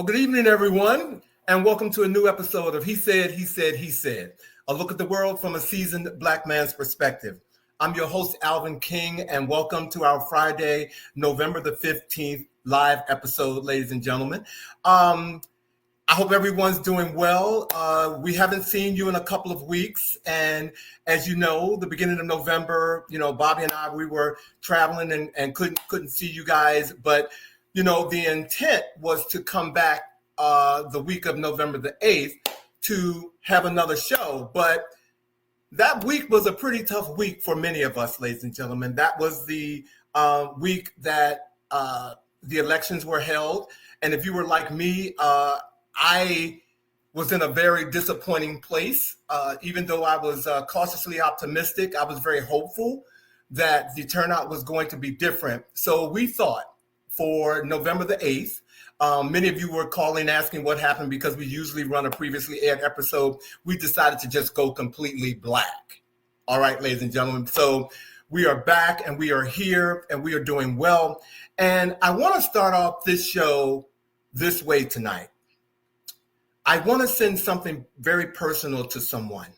Well, good evening, everyone, and welcome to a new episode of He Said, He Said, He Said, a look at the world from a seasoned Black man's perspective. I'm your host, Alvin King, and welcome to our Friday, November the 15th live episode, ladies and gentlemen. I hope everyone's doing well. We haven't seen you in a couple of weeks, and as you know, the beginning of November, Bobby and I, we were traveling and couldn't see you guys, but the intent was to come back the week of November the 8th to have another show. But that week was a pretty tough week for many of us, ladies and gentlemen. That was the week that the elections were held. And if you were like me, I was in a very disappointing place. Even though I was cautiously optimistic, I was very hopeful that the turnout was going to be different. So we thought, for November the 8th. Many of you were calling asking what happened because we usually run a previously aired episode. We decided to just go completely black. All right, ladies and gentlemen. So we are back and we are here and we are doing well. And I want to start off this show this way tonight. I want to send something very personal to someone.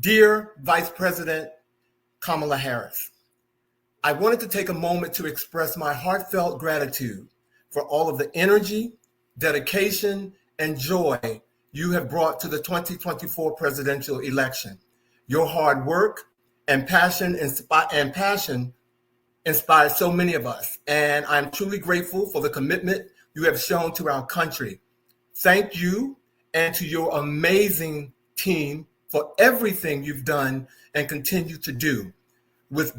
Dear Vice President Kamala Harris, I wanted to take a moment to express my heartfelt gratitude for all of the energy, dedication, and joy you have brought to the 2024 presidential election. Your hard work and passion inspired so many of us, and I'm truly grateful for the commitment you have shown to our country. Thank you and to your amazing team for everything you've done and continue to do. With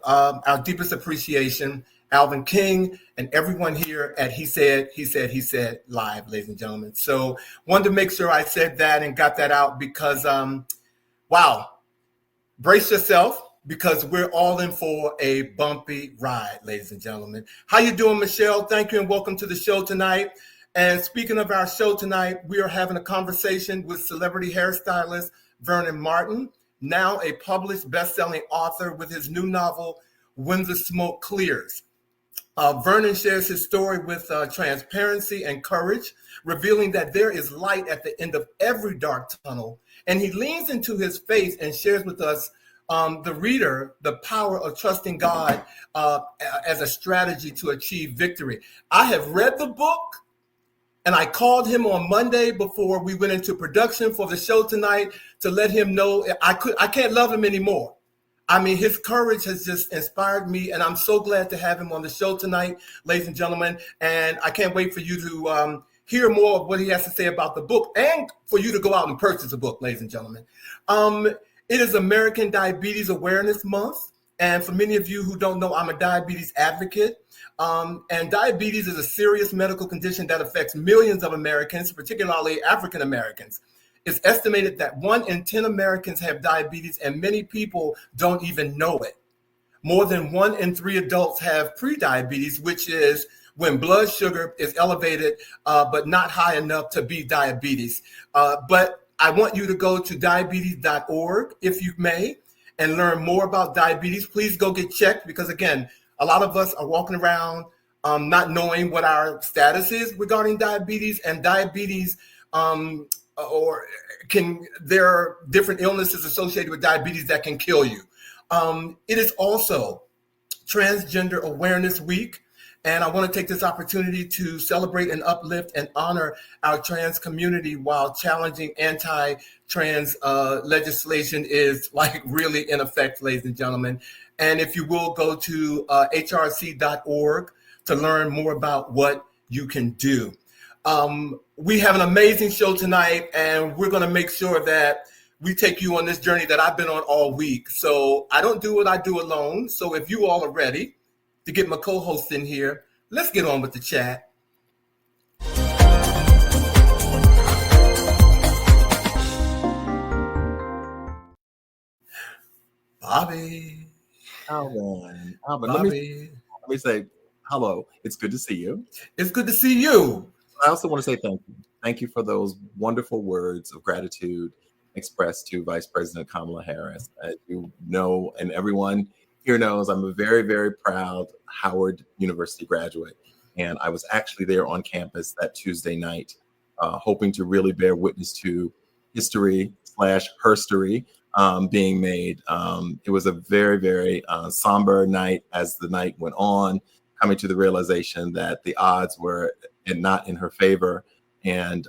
our deepest appreciation, Alvin King and everyone here at He Said, He Said, He Said Live, ladies and gentlemen. So wanted to make sure I said that and got that out because, wow, brace yourself because we're all in for a bumpy ride, ladies and gentlemen. How you doing, Michelle? Thank you and welcome to the show tonight. And speaking of our show tonight, we are having a conversation with celebrity hairstylist Vernon Martin, now a published best-selling author with his new novel, When the Smoke Clears. Vernon shares his story with transparency and courage, revealing that there is light at the end of every dark tunnel. And he leans into his faith and shares with us, the reader, the power of trusting God as a strategy to achieve victory. I have read the book. And I called him on Monday before we went into production for the show tonight to let him know I can't love him anymore. I mean, his courage has just inspired me, and I'm so glad to have him on the show tonight, ladies and gentlemen. And I can't wait for you to hear more of what he has to say about the book and for you to go out and purchase the book, ladies and gentlemen. It is American Diabetes Awareness Month. And for many of you who don't know, I'm a diabetes advocate. And diabetes is a serious medical condition that affects millions of Americans, particularly African Americans. It's estimated that 1 in 10 Americans have diabetes, and many people don't even know it. More than 1 in 3 adults have prediabetes, which is when blood sugar is elevated, but not high enough to be diabetes. But I want you to go to diabetes.org, if you may, and learn more about diabetes. Please go get checked because, again, a lot of us are walking around not knowing what our status is regarding diabetes, and diabetes there are different illnesses associated with diabetes that can kill you. It is also Transgender Awareness Week, and I want to take this opportunity to celebrate and uplift and honor our trans community while challenging anti-trans legislation is really in effect, ladies and gentlemen. And if you will, go to hrc.org to learn more about what you can do. We have an amazing show tonight, and we're going to make sure that we take you on this journey that I've been on all week. So I don't do what I do alone. So if you all are ready to get my co-host in here, let's get on with the chat. Bobby. Alvin, Bobby. let me say hello. It's good to see you. It's good to see you. I also want to say thank you. Thank you for those wonderful words of gratitude expressed to Vice President Kamala Harris. As you know, and everyone here knows, I'm a very, very proud Howard University graduate. And I was actually there on campus that Tuesday night, hoping to really bear witness to history / herstory being made. It was a very, very somber night as the night went on, coming to the realization that the odds were not in her favor. And,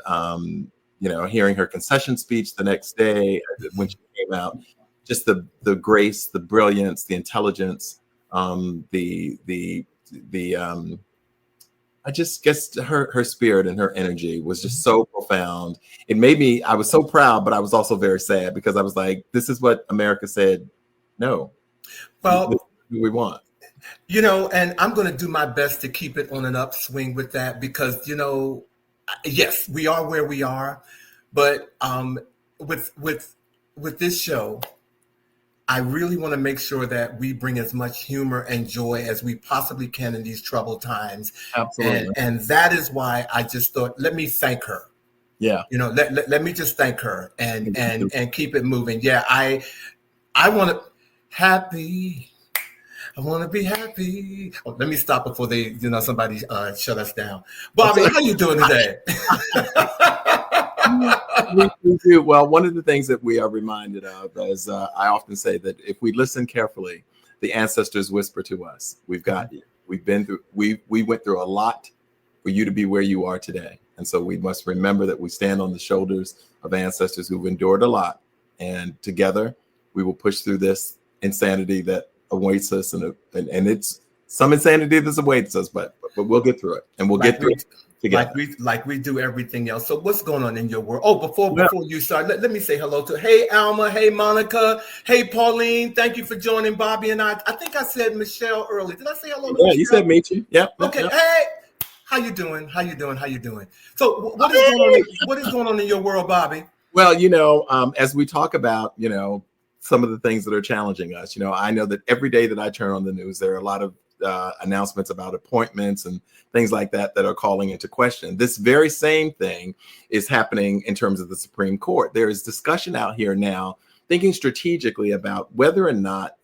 hearing her concession speech the next day when she came out, just the grace, the brilliance, the intelligence, I just guess her spirit and her energy was just so profound. It made me, I was so proud, but I was also very sad because I was like, this is what America said, no. Well, this is what we want. And I'm going to do my best to keep it on an upswing with that because, yes, we are where we are, but with this show, I really want to make sure that we bring as much humor and joy as we possibly can in these troubled times. Absolutely. And that is why I just thought, let me thank her. Yeah. Let me just thank her and keep it moving. Yeah, I want to happy. I want to be happy. Oh, let me stop before they, somebody shut us down. Bobby, how you doing today? We do. Well, one of the things that we are reminded of is I often say that if we listen carefully, the ancestors whisper to us, we've got you. We've been through, we went through a lot for you to be where you are today. And so we must remember that we stand on the shoulders of ancestors who've endured a lot. And together we will push through this insanity that awaits us. And it's some insanity that awaits us, but we'll get through it and we'll get through it together. Like we do everything else. So what's going on in your world? Oh, before you start, let me say hello to, hey, Alma, hey, Monica, hey, Pauline. Thank you for joining Bobby and I. I think I said Michelle earlier. Did I say hello to Michelle? Yeah, you said meet you. Yep. Okay. Yep. Hey, how you doing? So what is going on in your world, Bobby? Well, as we talk about, some of the things that are challenging us, I know that every day that I turn on the news, there are a lot of announcements about appointments and things like that are calling into question. This very same thing is happening in terms of the Supreme Court. There is discussion out here now thinking strategically about whether or not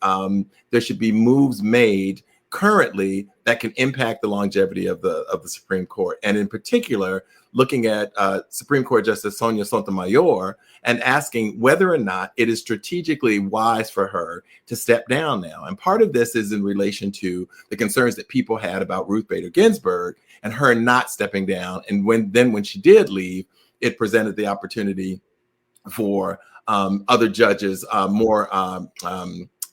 there should be moves made currently that can impact the longevity of the Supreme Court. And in particular, looking at Supreme Court Justice Sonia Sotomayor and asking whether or not it is strategically wise for her to step down now. And part of this is in relation to the concerns that people had about Ruth Bader Ginsburg and her not stepping down. And when she did leave, it presented the opportunity for other judges, more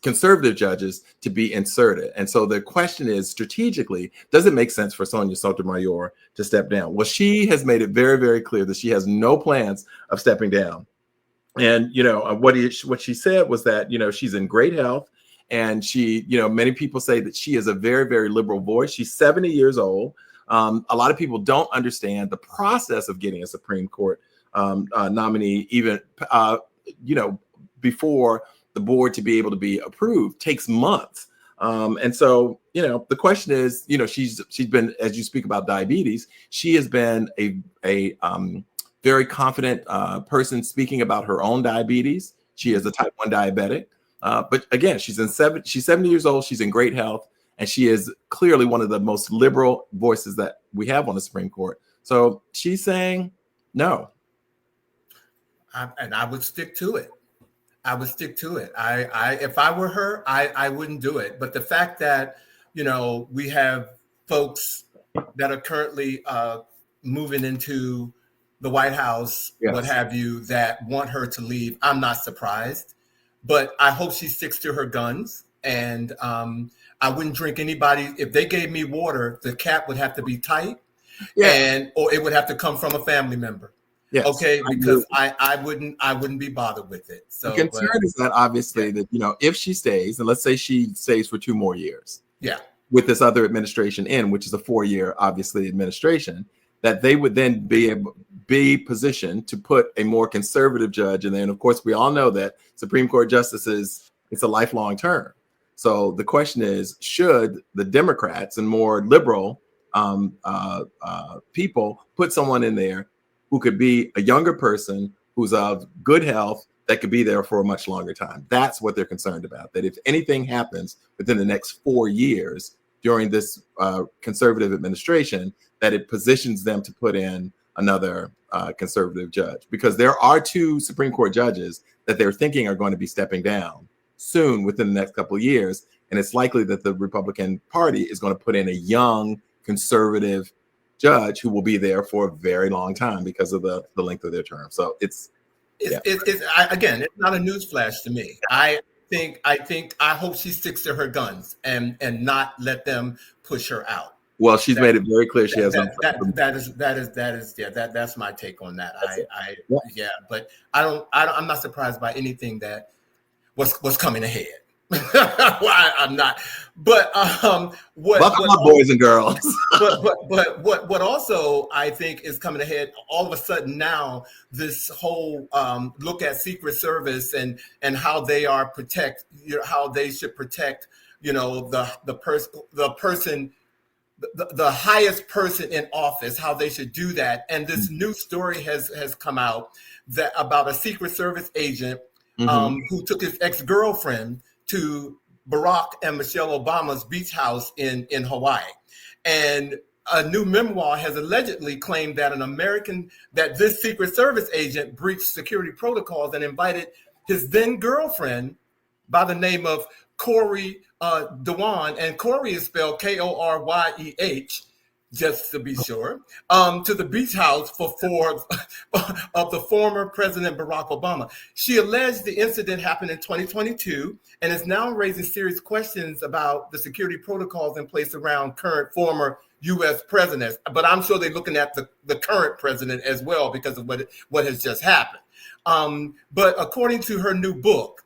conservative judges, to be inserted. And so the question is, strategically, does it make sense for Sonia Sotomayor to step down? Well, she has made it very, very clear that she has no plans of stepping down. And, what she said was that, she's in great health. And she, many people say that she is a very, very liberal voice. She's 70 years old. A lot of people don't understand the process of getting a Supreme Court nominee, even, before the board to be able to be approved takes months. And so, the question is, she's been, as you speak about diabetes, she has been a very confident person speaking about her own diabetes. She is a type 1 diabetic. But again, she's 70 years old. She's in great health. And she is clearly one of the most liberal voices that we have on the Supreme Court. So she's saying no. And I would stick to it. If I were her, I wouldn't do it. But the fact that, we have folks that are currently moving into the White House, yes, what have you, that want her to leave, I'm not surprised. But I hope she sticks to her guns. And I wouldn't drink anybody. If they gave me water, the cap would have to be tight, or it would have to come from a family member. Yes, okay, because I wouldn't be bothered with it. So the concern is that obviously that if she stays, and let's say she stays for 2 more years, with this other administration which is a 4-year obviously administration, that they would then be positioned to put a more conservative judge, and then of course we all know that Supreme Court justices, it's a lifelong term. So the question is, should the Democrats and more liberal people put someone in there who could be a younger person who's of good health that could be there for a much longer time? That's what they're concerned about, that if anything happens within the next 4 years, during this conservative administration that it positions them to put in another conservative judge, because there are 2 Supreme Court judges that they're thinking are going to be stepping down soon within the next couple of years. And it's likely that the Republican Party is going to put in a young conservative judge who will be there for a very long time because of the length of their term. So again, it's not a newsflash to me. I hope she sticks to her guns and not let them push her out. Well, she's made it very clear she has that's my take on that. But I'm not surprised by anything that what's coming ahead. Well, I'm not. But buckle up, boys and girls. but what also I think is coming ahead all of a sudden now, this whole look at Secret Service and how they are how they should protect, the highest person in office, how they should do that. And this new story has come out about a Secret Service agent who took his ex-girlfriend to Barack and Michelle Obama's beach house in Hawaii. And a new memoir has allegedly claimed that that this Secret Service agent breached security protocols and invited his then girlfriend by the name of Kerri Dewan, and Corey is spelled Koryeh, just to be sure, to the beach house of the former President Barack Obama. She alleged the incident happened in 2022 and is now raising serious questions about the security protocols in place around current former U.S. presidents. But I'm sure they're looking at the current president as well because of what has just happened. But according to her new book,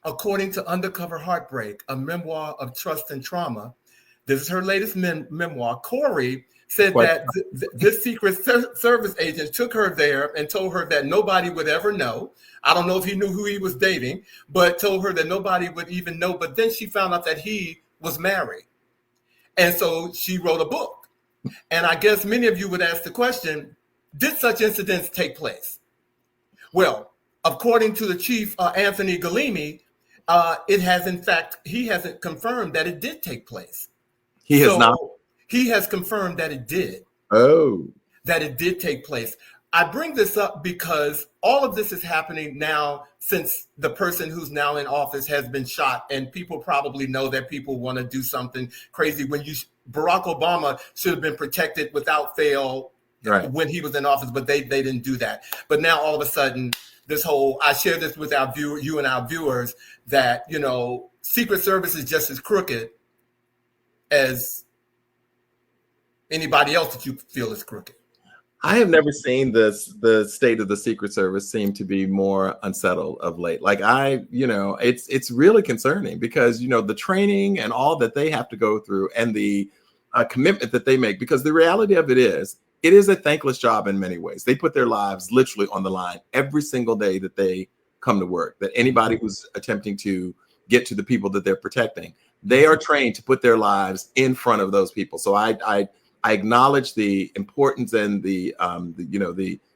according to Undercover Heartbreak, a memoir of trust and trauma, this is her latest memoir. Kerri said that this Secret Service agent took her there and told her that nobody would ever know. I don't know if he knew who he was dating, but told her that nobody would even know. But then she found out that he was married. And so she wrote a book. And I guess many of you would ask the question, did such incidents take place? Well, according to the chief, Anthony Galimi, he hasn't confirmed that it did take place. He has not. He has confirmed that it did. Oh. That it did take place. I bring this up because all of this is happening now since the person who's now in office has been shot, and people probably know that people want to do something crazy. Barack Obama should have been protected without fail when he was in office, but they didn't do that. But now all of a sudden, I share this with you and our viewers, that, Secret Service is just as crooked as anybody else that you feel is crooked. I have never seen the state of the Secret Service seem to be more unsettled of late. It's really concerning because, the training and all that they have to go through and the commitment that they make, because the reality of it is a thankless job in many ways. They put their lives literally on the line every single day that they come to work, that anybody who's attempting to get to the people that they're protecting, they are trained to put their lives in front of those people. So I acknowledge the importance and the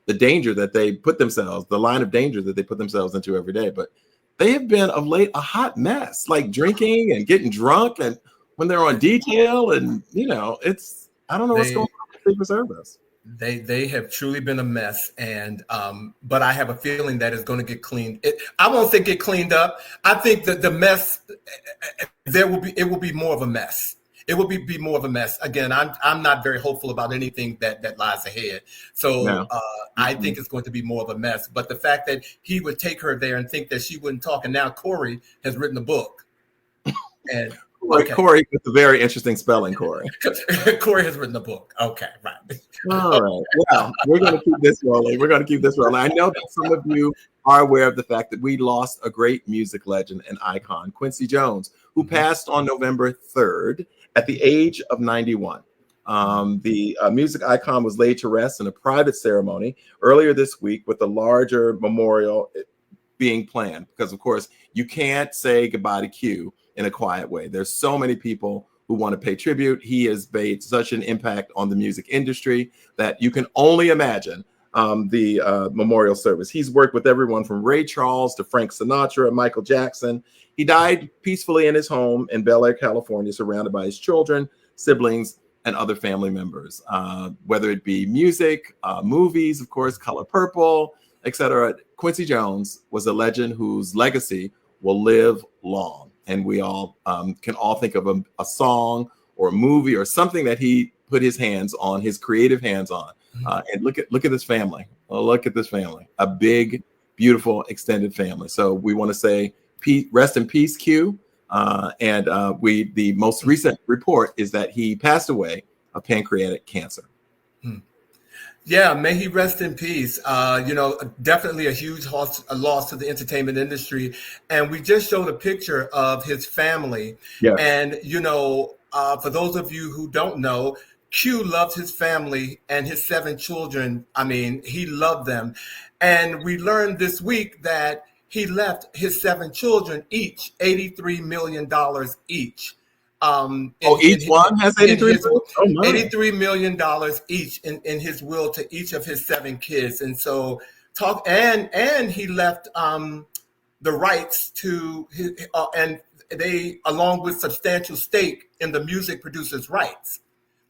danger that they put themselves, the line of danger that they put themselves into every day. But they have been of late a hot mess, like drinking and getting drunk, and when they're on detail, and I don't know what's going on with the Secret Service. They have truly been a mess, and but I have a feeling that it's going to get cleaned. I won't say get cleaned up. I think that the mess it will be more of a mess. It will be more of a mess. Again, I'm not very hopeful about anything that lies ahead. So I think it's going to be more of a mess. But the fact that he would take her there and think that she wouldn't talk, and now Kerri has written a book. And Kerri with a very interesting spelling, Kerri. Kerri has written a book. Okay, right. All right. Well, we're going to keep this rolling. I know that some of you are aware of the fact that we lost a great music legend and icon, Quincy Jones, who passed on November 3rd at the age of 91. The music icon was laid to rest in a private ceremony earlier this week, with a larger memorial being planned, because, of course, you can't say goodbye to Q in a quiet way. There's so many people who want to pay tribute. He has made such an impact on the music industry that you can only imagine the memorial service. He's worked with everyone from Ray Charles to Frank Sinatra, Michael Jackson. He died peacefully in his home in Bel Air, California, surrounded by his children, siblings, and other family members, whether it be music, movies, of course, Color Purple, etc. Quincy Jones was a legend whose legacy will live long. And we all can all think of a song or a movie or something that he put his hands on, his creative hands on. And look at this family. Oh, look at this family. A big, beautiful, extended family. So we want to say rest in peace, Q. The most recent report is that he passed away of pancreatic cancer. Yeah, may he rest in peace. Definitely a huge loss to the entertainment industry. And we just showed a picture of his family. Yes. And, for those of you who don't know, Q loved his family and his 7 children. I mean, he loved them. And we learned this week that he left his 7 children each $83 million each. Each one has $83 million each in his will to each of his 7 kids. And so and he left the rights to his, and they, along with substantial stake in the music producer's rights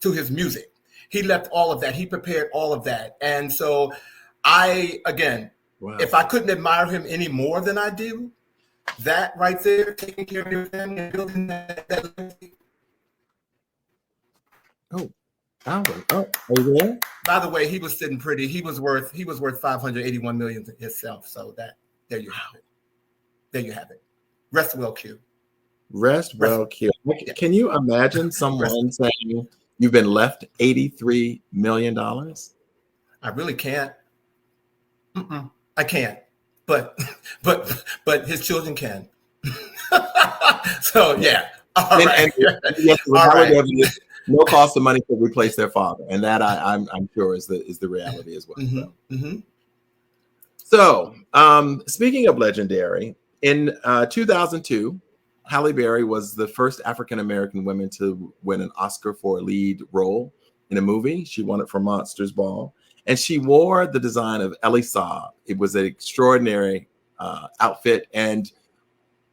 to his music. He left all of that. He prepared all of that. And so if I couldn't admire him any more than I do, that right there, taking care of your family and building that legacy. Albert. Are you there? By the way, he was sitting pretty. He was worth $581 million himself. So there you have it. There you have it. Rest well, Q. Rest well, Q. Can you imagine someone saying you've been left $83 million? I really can't. I can't. But his children can. So yeah. All right. All right. No cost of money to replace their father, and that I'm sure is the reality as well. So speaking of legendary, in 2002, Halle Berry was the first African American woman to win an Oscar for a lead role in a movie. She won it for Monsters Ball, and she wore the design of Elie Saab. It was an extraordinary outfit, and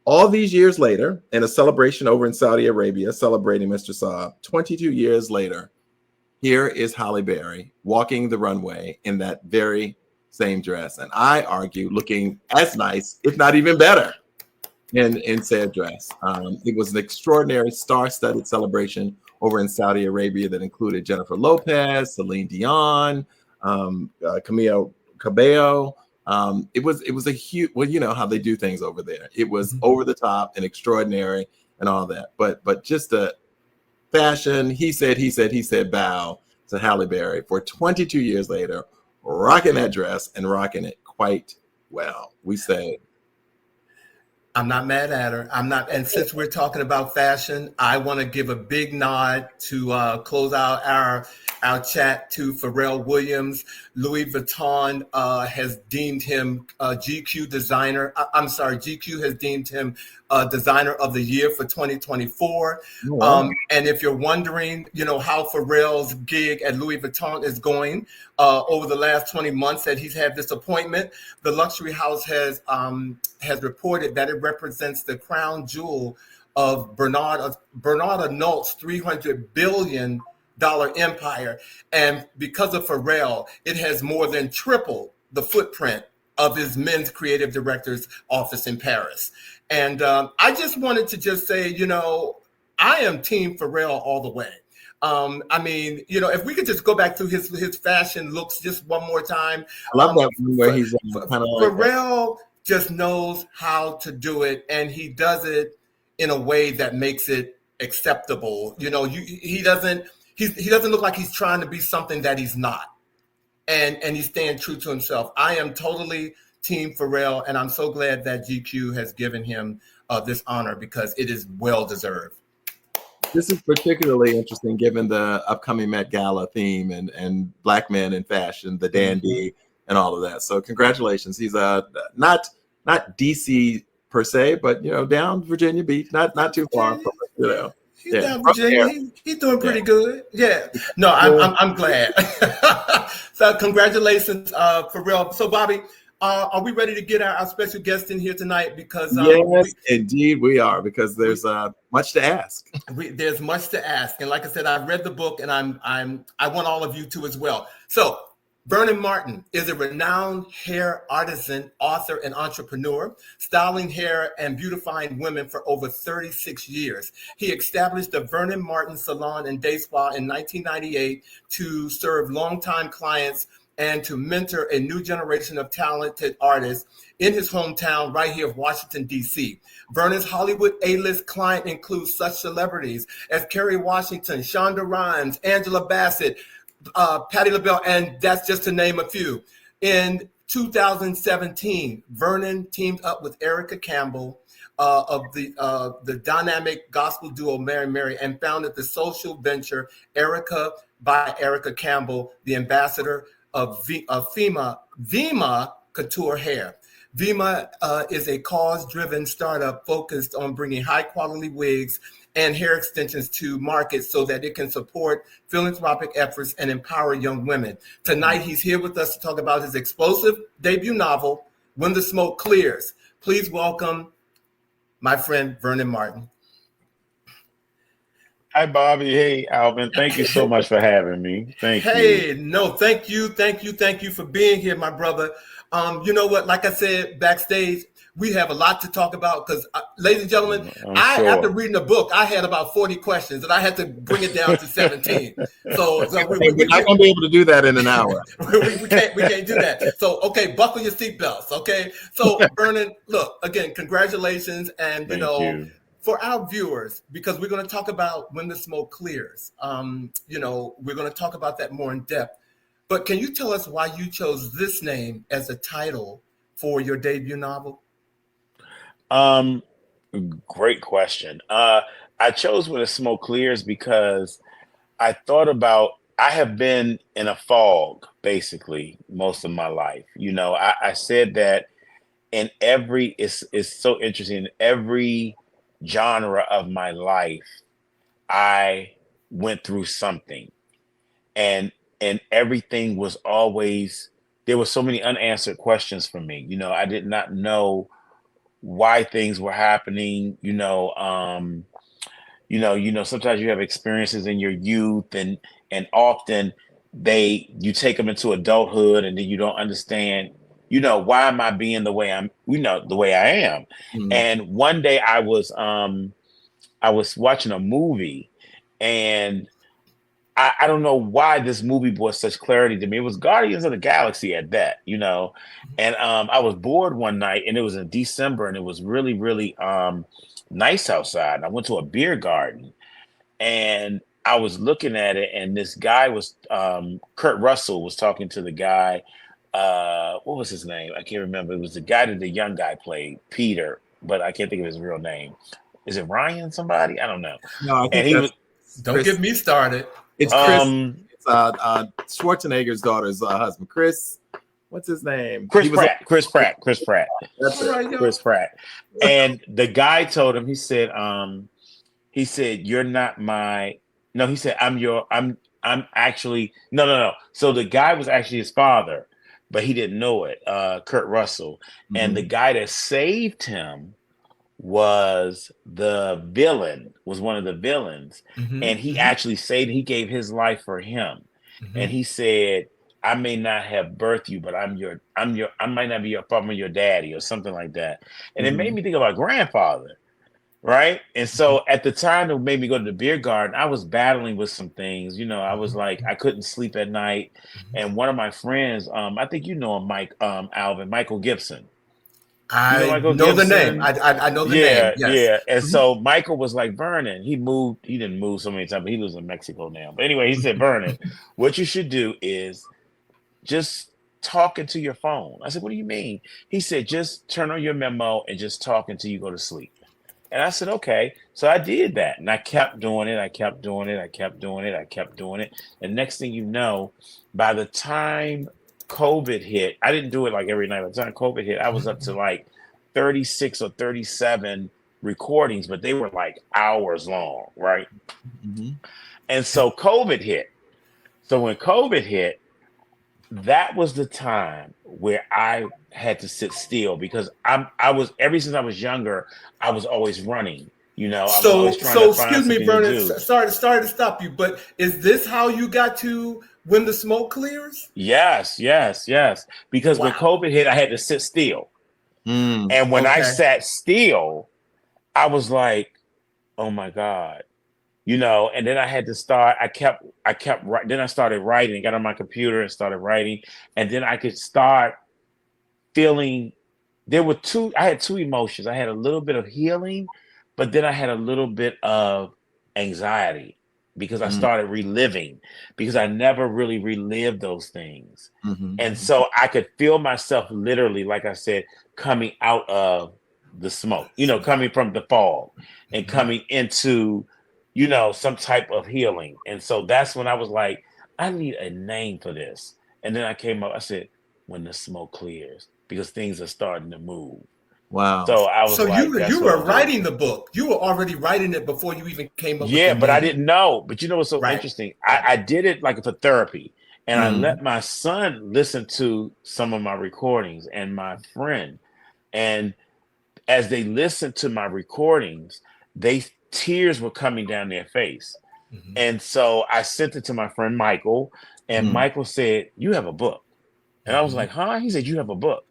all these years later, in a celebration over in Saudi Arabia, celebrating Mr. Saab, 22 years later, here is Halle Berry walking the runway in that very same dress. And I argue looking as nice, if not even better, in said dress. It was an extraordinary star-studded celebration over in Saudi Arabia that included Jennifer Lopez, Celine Dion, Camila Cabello. It was a huge, well, you know how they do things over there. It was over the top and extraordinary and all that. But just a fashion, he said bow to Halle Berry for 22 years later, rocking that dress and rocking it quite well. We say, I'm not mad at her. I'm not. And since we're talking about fashion, I want to give a big nod to close out our chat to Pharrell Williams. Louis Vuitton has deemed him GQ designer. GQ has deemed him designer of the year for 2024. Wow. And if you're wondering, how Pharrell's gig at Louis Vuitton is going over the last 20 months that he's had this appointment, the luxury house has reported that it represents the crown jewel of Bernard Arnault's $300 billion empire. And because of Pharrell, it has more than tripled the footprint of his men's creative director's office in Paris. And I just wanted to just say, I am Team Pharrell all the way. If we could just go back through his fashion looks just one more time. I love that one where he's kind of like Pharrell just knows how to do it, and he does it in a way that makes it acceptable. He doesn't look like he's trying to be something that he's not, and he's staying true to himself. I am totally Team Pharrell, and I'm so glad that GQ has given him this honor because it is well deserved. This is particularly interesting given the upcoming Met Gala theme and Black men in fashion, the dandy, and all of that. So congratulations. He's not DC per se, but down Virginia Beach, not too far from it. He's down Virginia. He's doing pretty good. Yeah. No, I'm glad. So congratulations, for real. So Bobby, are we ready to get our special guest in here tonight? Because yes, indeed we are, because there's much to ask. There's much to ask, and like I said, I've read the book, and I want all of you to as well. So Vernon Martin is a renowned hair artisan, author, and entrepreneur, styling hair and beautifying women for over 36 years. He established the Vernon Martin Salon and Day Spa in 1998 to serve longtime clients and to mentor a new generation of talented artists in his hometown right here of Washington, D.C. Vernon's Hollywood A-list client includes such celebrities as Kerri Washington, Shonda Rhimes, Angela Bassett, Patti LaBelle, and that's just to name a few. In 2017, Vernon teamed up with Erica Campbell of the dynamic gospel duo Mary and founded the social venture Erica by Erica Campbell, the ambassador of Vima Couture Hair. Vima is a cause-driven startup focused on bringing high-quality wigs and hair extensions to market so that it can support philanthropic efforts and empower young women. Tonight, he's here with us to talk about his explosive debut novel, When the Smoke Clears. Please welcome my friend, Vernon Martin. Hi, Bobby. Hey, Alvin. Thank you so much for having me. Thank you. Hey, no, thank you for being here, my brother. You know what? Like I said, backstage, we have a lot to talk about because, ladies and gentlemen, after reading the book, I had about 40 questions and I had to bring it down to 17. So we're not going to be able to do that in an hour. we can't do that. So, okay, buckle your seatbelts, okay? So, Vernon, look, again, congratulations. And, Thank you. For our viewers, because we're going to talk about When the Smoke Clears, we're going to talk about that more in depth. But can you tell us why you chose this name as a title for your debut novel? Great question. I chose When the Smoke Clears because I thought about, I have been in a fog basically most of my life. I said that in it's so interesting, in every genre of my life, I went through something, and everything was always, there were so many unanswered questions for me. I did not know why things were happening. Sometimes you have experiences in your youth, and often you take them into adulthood, and then you don't understand, why am I being the way the way I am? Mm-hmm. And one day I was watching a movie, and I don't know why this movie brought such clarity to me. It was Guardians of the Galaxy at that, and I was bored one night, and it was in December, and it was really, really nice outside. I went to a beer garden, and I was looking at it, and this guy was, Kurt Russell was talking to the guy. What was his name? I can't remember. It was the guy that the young guy played, Peter, but I can't think of his real name. Is it Ryan somebody? I don't know. No, I think don't get me started. It's Chris. It's Schwarzenegger's daughter's husband, Chris. What's his name? Chris Pratt. Chris Pratt. That's it. Chris Pratt. And the guy told him, he said, you're not my, no, he said, I'm actually, no. So the guy was actually his father, but he didn't know it, Kurt Russell. Mm-hmm. And the guy that saved him was one of the villains. Mm-hmm. And he actually he gave his life for him. Mm-hmm. And he said, I may not have birthed you, but I might not be your father, your daddy, or something like that. And it made me think of my grandfather. Right. And so at the time it made me go to the beer garden, I was battling with some things. I was like, I couldn't sleep at night. And one of my friends, I think him, Alvin, Michael Gibson. I know the name. I know the name. Yes. Yeah. And so Michael was like, Vernon, he didn't move so many times, but he lives in Mexico now. But anyway, he said, Vernon, what you should do is just talk into your phone. I said, what do you mean? He said, just turn on your memo and just talk until you go to sleep. And I said, okay. So I did that, and I kept doing it. And next thing you know, by the time COVID hit, I didn't do it like every night. By the time COVID hit, I was up to like 36 or 37 recordings, but they were like hours long, right? Mm-hmm. And so COVID hit. So when COVID hit, that was the time where I had to sit still because I was ever since I was younger, I was always running. You know, I was always trying to find excuse me, something to Vernon. do. Sorry to stop you, but is this how you got to When the Smoke Clears? Yes. Because when COVID hit, I had to sit still. And when I sat still, I was like, oh my God. You know, and then I had to start, then I started writing, got on my computer and started writing. And then I could start feeling, I had two emotions. I had a little bit of healing, but then I had a little bit of anxiety because I started reliving because I never really relived those things. Mm-hmm. And so I could feel myself literally, like I said, coming out of the smoke, you know, coming from the fog and coming into, you know, some type of healing. And so that's when I was like, I need a name for this. And then I came up, I said, When the Smoke Clears, because things are starting to move. Wow. So I was you were writing the book. You were already writing it before you even came up with the name. But I didn't know. But you know what's so interesting? I did it like for therapy. And I let my son listen to some of my recordings and my friend. And as they listened to my recordings, tears were coming down their face. And so I sent it to my friend Michael, and Michael said, you have a book. And I was like, huh? He said, you have a book.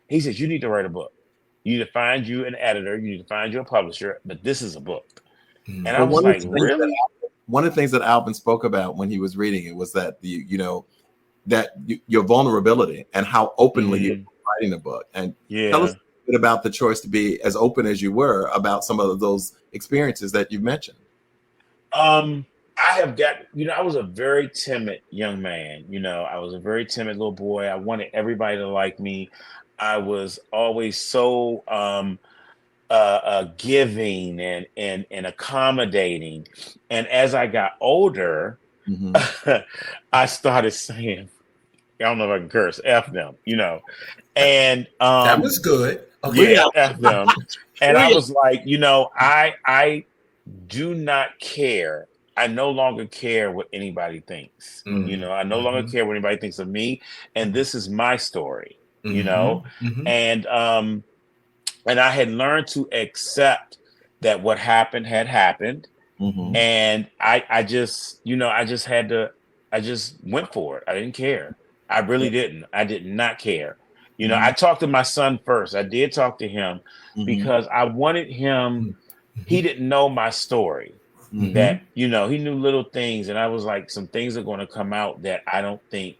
He said, you need to write a book. You need to find you an editor. You need to find you a publisher, but this is a book. And I was like, really? One of the things that Alvin spoke about when he was reading it was that your vulnerability and how openly you're writing the book. And tell us a bit about the choice to be as open as you were about some of those experiences that you mentioned. I was a very timid young man. You know, I was a very timid little boy. I wanted everybody to like me. I was always so giving and accommodating. And as I got older, I started saying, I don't know if I can curse, F them, you know. And that was good. Okay. Yeah, F them. And I was like, you know, I do not care. I no longer care what anybody thinks. You know, I no longer care what anybody thinks of me. And this is my story, you know. And I had learned to accept that what happened had happened. And I just went for it. I didn't care. I really didn't. I did not care. You know, I talked to my son first. I did talk to him because I wanted him, he didn't know my story. That, you know, he knew little things. And I was like, some things are going to come out that I don't think,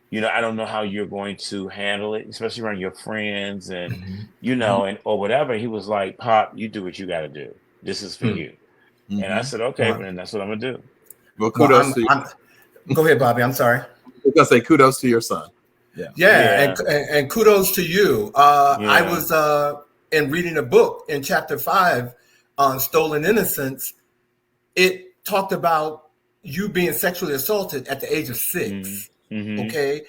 you know, I don't know how you're going to handle it, especially around your friends and, you know, or whatever. He was like, Pop, you do what you got to do. This is for you. And I said, okay, then that's what I'm going to do. Well, kudos to you. Go ahead, Bobby. I'm sorry. I was going to say kudos to your son. And kudos to you. I was in reading a book in chapter 5 on stolen innocence. It talked about you being sexually assaulted at the age of 6. Okay.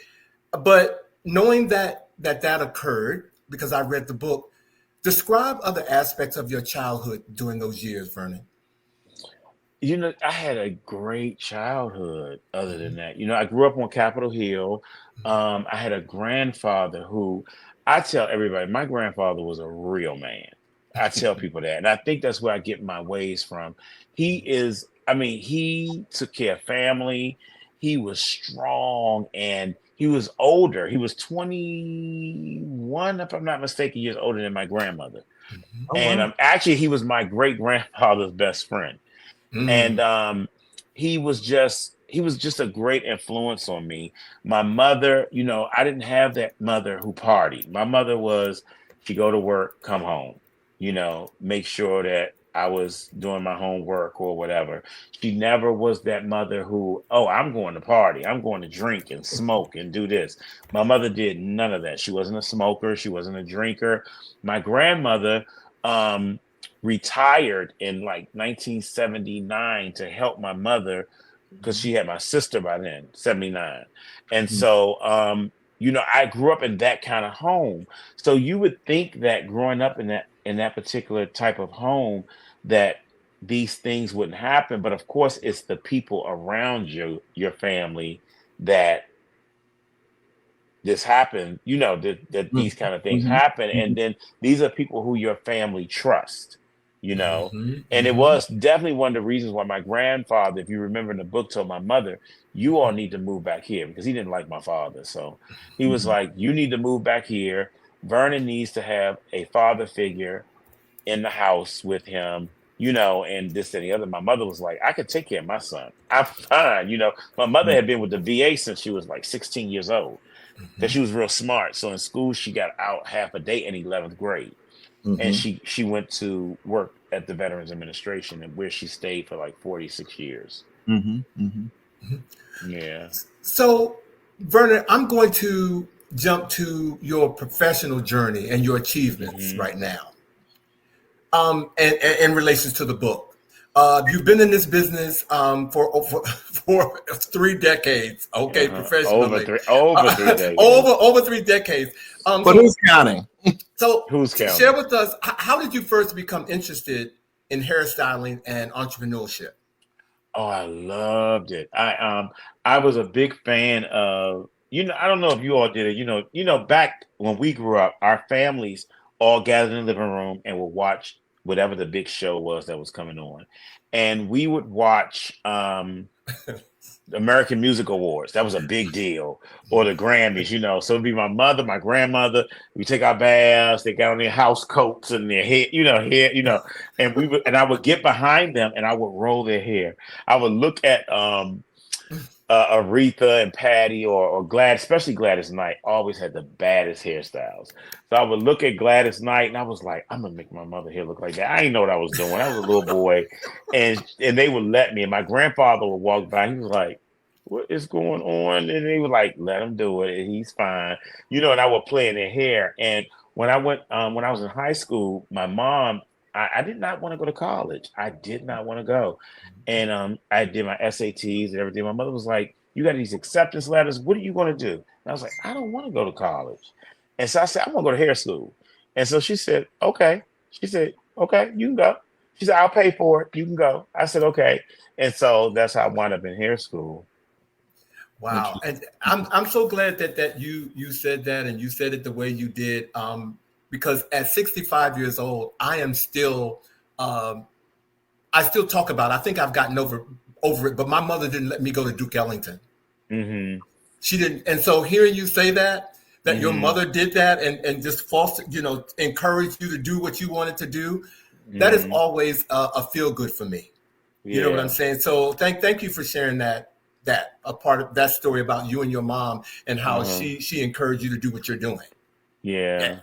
But knowing that occurred, because I read the book, describe other aspects of your childhood during those years, Vernon. You know, I had a great childhood other than that. You know, I grew up on Capitol Hill. I had a grandfather who, I tell everybody, my grandfather was a real man. I tell people that. And I think that's where I get my ways from. He took care of family. He was strong and he was older. He was 21, if I'm not mistaken, years older than my grandmother. And actually, he was my great grandfather's best friend. And he was just a great influence on me. My mother, you know, I didn't have that mother who partied. My mother was, she go to work, come home, you know, make sure that I was doing my homework or whatever. She never was that mother who, I'm going to party. I'm going to drink and smoke and do this. My mother did none of that. She wasn't a smoker. She wasn't a drinker. My grandmother retired in like 1979 to help my mother because she had my sister by then, 79. And so I grew up in that kind of home. So you would think that growing up in that particular type of home that these things wouldn't happen. But of course, it's the people around you, your family, that this happened, that these kind of things happen. And then these are people who your family trust, and it was definitely one of the reasons why my grandfather, if you remember in the book, told my mother, you all need to move back here, because he didn't like my father. So he was like, you need to move back here. Vernon needs to have a father figure in the house with him, and this and the other. My mother was like, I could take care of my son. I'm fine. My mother had been with the VA since she was like 16 years old. Because she was real smart. So in school, she got out half a day in 11th grade. And she went to work at the Veterans Administration, and where she stayed for like 46 years. Yeah. So, Vernon, I'm going to jump to your professional journey and your achievements right now. And in relation to the book. You've been in this business for 3 decades, professionally. Over 3 decades. Over 3 decades. But who's counting? So who's counting? Share with us, how did you first become interested in hairstyling and entrepreneurship? Oh, I loved it. I was a big fan of, I don't know if you all did it, back when we grew up, our families all gathered in the living room and would watch whatever the big show was that was coming on. And we would watch American Music Awards. That was a big deal. Or the Grammys, So it'd be my mother, my grandmother. We take our baths. They got on their house coats and their hair, and I would get behind them and I would roll their hair. I would look at Aretha and Patti or Gladys, especially Gladys Knight, always had the baddest hairstyles. So I would look at Gladys Knight and I was like, I'm gonna make my mother hair look like that. I didn't know what I was doing. I was a little boy, and they would let me. And my grandfather would walk by. He was like, "What is going on?" And they would like, "Let him do it. He's fine," And I would play in their hair. And when I was in high school, my mom, I did not want to go to college. I did not want to go. And I did my SATs and everything. My mother was like, you got these acceptance letters. What are you going to do? And I was like, I don't want to go to college. And so I said, I want to go to hair school. And so she said, okay. She said, okay, you can go. She said, I'll pay for it. You can go. I said, okay. And so that's how I wound up in hair school. Wow. And I'm so glad that you said that, and you said it the way you did. Because at 65 years old, I am still, I still talk about it. I think I've gotten over it, but my mother didn't let me go to Duke Ellington. She didn't. And so hearing you say that your mother did that and just encouraged you to do what you wanted to do, that is always a feel good for me. Yeah. You know what I'm saying? So thank you for sharing that a part of that story about you and your mom and how she encouraged you to do what you're doing. Yeah.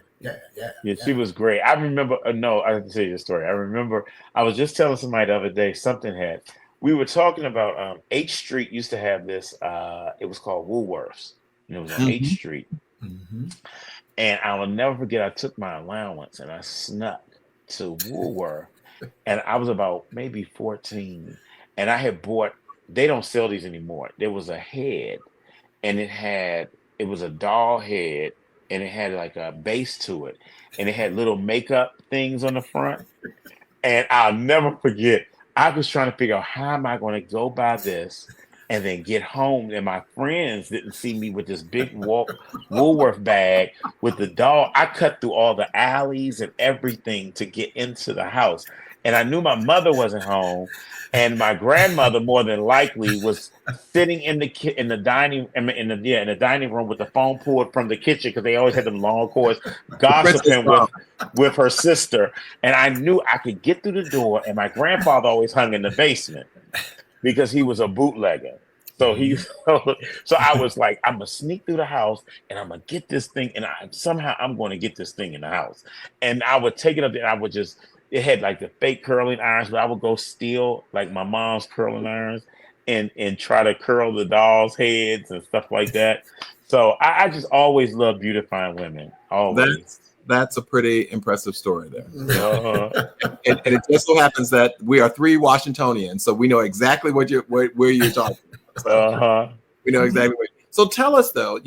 Yeah, she was great. I remember, I have to tell you the story. I remember I was just telling somebody the other day, we were talking about H Street used to have this, it was called Woolworths. It was on H Street. And I will never forget, I took my allowance and I snuck to Woolworth. And I was about maybe 14. And I had bought, they don't sell these anymore. There was a head, and it was a doll head, and it had like a base to it, and it had little makeup things on the front. And I'll never forget, I was trying to figure out, how am I going to go buy this and then get home? And my friends didn't see me with this big Woolworth bag with the doll. I cut through all the alleys and everything to get into the house. And I knew my mother wasn't home, and my grandmother more than likely was sitting in the dining room with the phone pulled from the kitchen, because they always had them long cords, gossiping with her sister. And I knew I could get through the door, and my grandfather always hung in the basement because he was a bootlegger. So I was like, I'm gonna sneak through the house and I'm gonna get this thing, and I'm going to get this thing in the house. And I would take it up there, and I would just. It had like the fake curling irons, but I would go steal like my mom's curling irons and try to curl the dolls' heads and stuff like that. So I just always loved beautifying women. Always. That's a pretty impressive story there. And it just so happens that we are 3 Washingtonians, so we know exactly where you're talking about. So we know exactly what. So tell us though,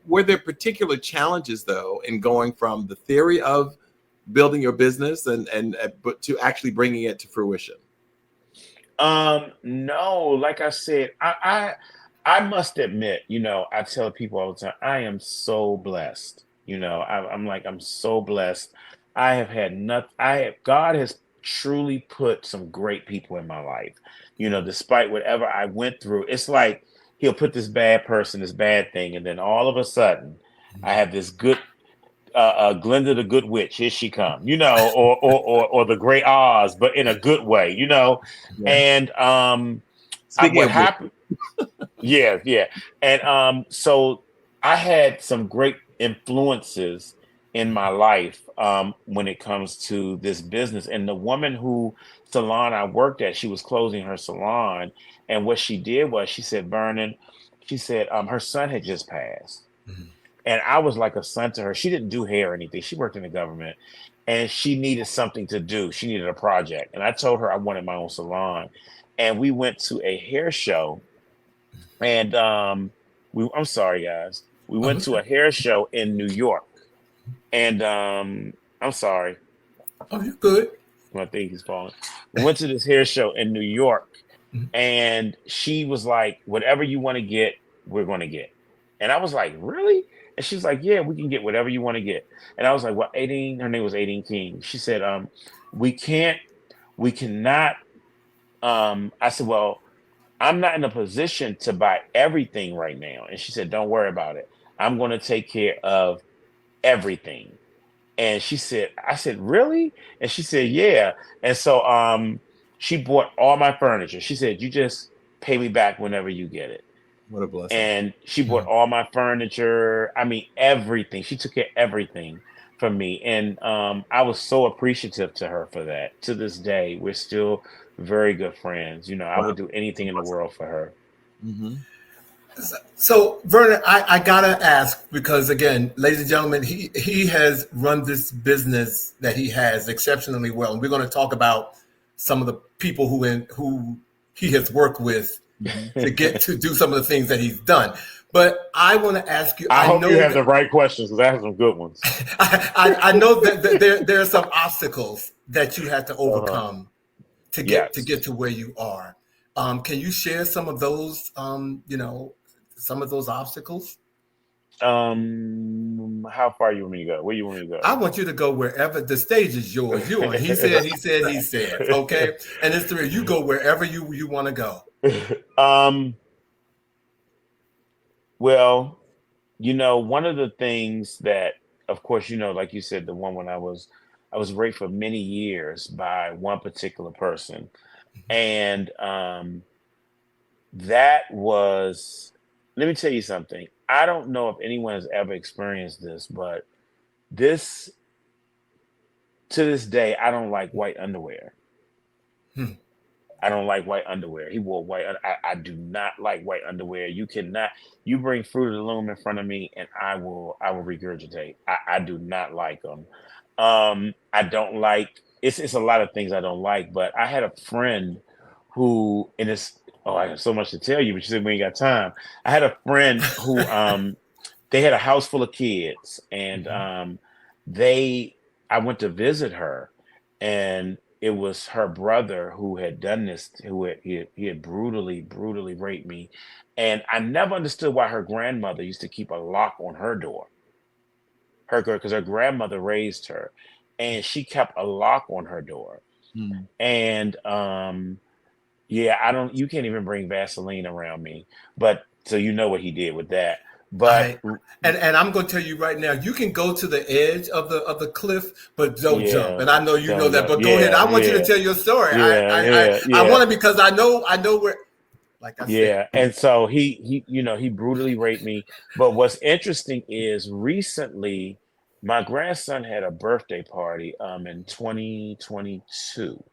were there particular challenges though in going from the theory of building your business and but to actually bringing it to fruition? No, like I said, I must admit, I tell people all the time, I am so blessed. I'm so blessed. I have had nothing. God has truly put some great people in my life. Despite whatever I went through, it's like he'll put this bad person, this bad thing, and then all of a sudden, I have this good Glinda the Good Witch, here she come, or the Great Oz, but in a good way, Yeah. And Speaking what of happened? Yeah. And so I had some great influences in my life when it comes to this business. And the woman who salon I worked at, she was closing her salon, and what she did was she said, Vernon, she said her son had just passed. Mhm. And I was like a son to her. She didn't do hair or anything. She worked in the government and she needed something to do. She needed a project. And I told her I wanted my own salon. And we went to a hair show. And I'm sorry, guys. We went to a hair show in New York. And I'm sorry. Oh, you're good. My thing is falling. We went to this hair show in New York. Mhm. And she was like, whatever you want to get, we're going to get. And I was like, really? And she's like, yeah, we can get whatever you want to get. And I was like, well, 18, her name was 18 King. She said, we cannot. I said, well, I'm not in a position to buy everything right now. And she said, don't worry about it. I'm going to take care of everything. And she said, I said, really? And she said, yeah. And so she bought all my furniture. She said, you just pay me back whenever you get it. What a blessing. And she bought all my furniture. I mean, everything. She took care of everything for me. And I was so appreciative to her for that. To this day, we're still very good friends. I would do anything in the world for her. Mm-hmm. So, Vernon, I gotta ask, because again, ladies and gentlemen, he has run this business that he has exceptionally well. And we're going to talk about some of the people who he has worked with to get to do some of the things that he's done. But I want to ask you. I hope you have the right questions, because I have some good ones. I know that there are some obstacles that you had to overcome to get to where you are. Can you share some of those? Some of those obstacles. How far you want me to go? Where you want me to go? I want you to go wherever. The stage is yours. You are. He said. Okay, and it's three. You go wherever you want to go. Well, one of the things that, of course, like you said, the one when I was raped for many years by one particular person, and that was. Let me tell you something. I don't know if anyone has ever experienced this, but to this day, I don't like white underwear. I don't like white underwear. He wore white. I do not like white underwear. You cannot. You bring Fruit of the Loom in front of me, and I will regurgitate. I do not like them. I don't like. It's a lot of things I don't like. But I had a friend who, and it's. Oh, I have so much to tell you, but you said we ain't got time. I had a friend who they had a house full of kids, and I went to visit her, and it was her brother who had done this, he had brutally raped me. And I never understood why her grandmother used to keep a lock on her door. Because her grandmother raised her, and she kept a lock on her door. And yeah, you can't even bring Vaseline around me. But so you know what he did with that. But and I'm going to tell you right now, you can go to the edge of the cliff, but don't jump. And I know you know that, but go ahead. I want you to tell your story. I want it because I know where. Like I said. And so he brutally raped me. But what's interesting is recently my grandson had a birthday party in 2022,